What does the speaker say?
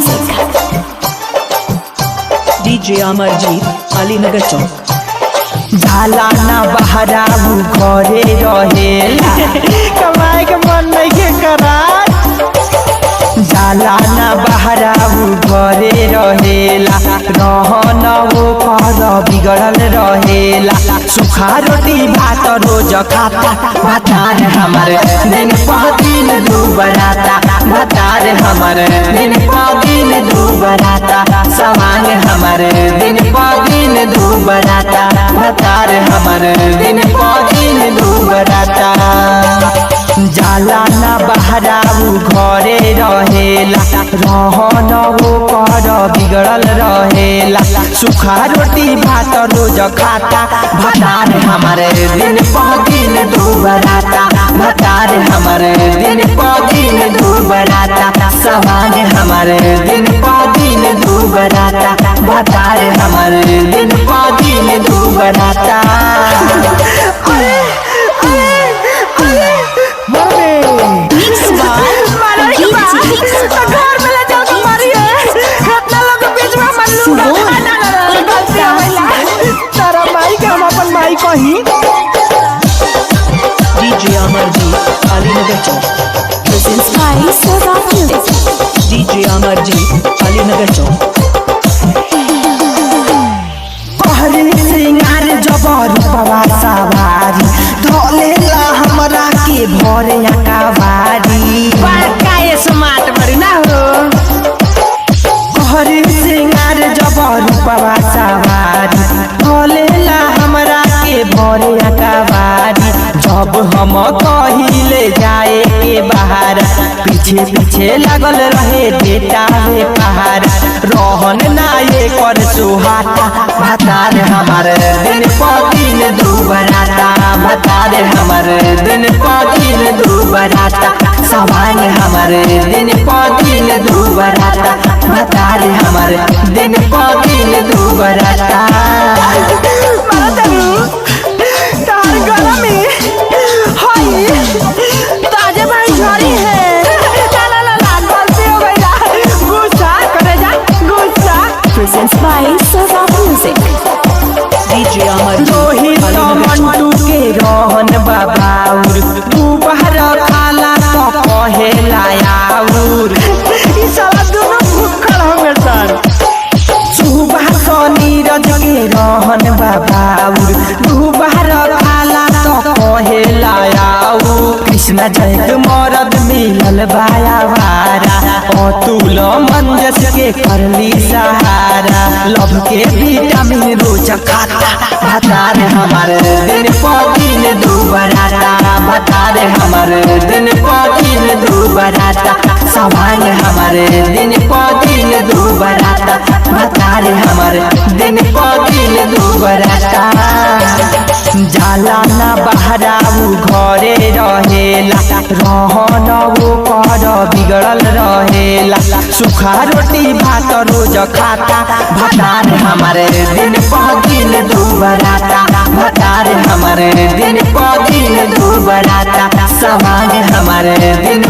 Music. DJ Amarjeet, Alinagar Chowk. झाला ना बहराऊ घरे रहेला कमाए के मन नहीं के करा झाला ना बहराऊ घरे रहेला रहन वो कर बिगड़ल रहेला सुखा रोटी भात रोज खाता भतार हमारे दिन पर दिन दुबराता भतार हमारे दिन पर दिन दुबराता सवांग हमारे दिन पर दिन दुबराता भतार हमारे दिन पर दिन दुबराता जाला ना बहराऊ घरे रहेला रहन वो कर बिगड़ल रहेला सुखा रोटी भात रोज खाता भतार हमारे दिन पर दिन दुबराता भतार हमारे दिन पर दिन दुबराता सवांग हमारे दिन पर दिन दुबराता भतार हमारे दिन पर दिन दुबराता DJ Amarjeet, Alinagar Chowk. Presents by Soda Music. DJ Amarjeet, Alinagar Chowk. कहरी सिंगार जबर पवा सवारी ढोलेला हमरा के भरे अकावारी बड़का ये समाट बड़ी ना हो कहरी सिंगार जबर पवा सवारी ढोलेला हमरा के भरे अकावारी जब हम कहिले जाए के बाहर पीछे पीछे लगल रहे बेटा रे पहाड़ रहन ना ये कर सुहाता भतार हमारे दिन पर दिन दुबराता भतार हमारे दिन पर दिन दुबराता सवांग हमारे दिन पर दिन दुबराता भतार हमारे दिन पर दिन दुबराता Presents by Soda Music. DJ Amarjeet, Alinagar Chowk. के रहन बाबाउर तू बाहर खाला तो कहेला आउर ई साला दोनों भूखल होंगे सर सुबह तो नीरज के रहन बाबाउर तू बाहर खाला तो कहेला आउर कृष्ण जय के मरद मिलल बाया वारा अतुल मंजस के करली सहारा लव के विटामिन रोज खाता भतार हमारे दिन पर दिन दुबराता भतार हमारे दिन पर दिन दुबराता सवांग हमारे दिन पर दिन दुबराता भतार हमारे दिन पर दिन दुबराता जाला ना बहराऊ घरे रहेला रहन वो कर बिगड़ल रहेला सुखा रोटी भात रोज खाता भतार हमारे दिन पर दिन दुबराता भतार हमारे दिन पर दिन दुबराता सवांग हमारे दिन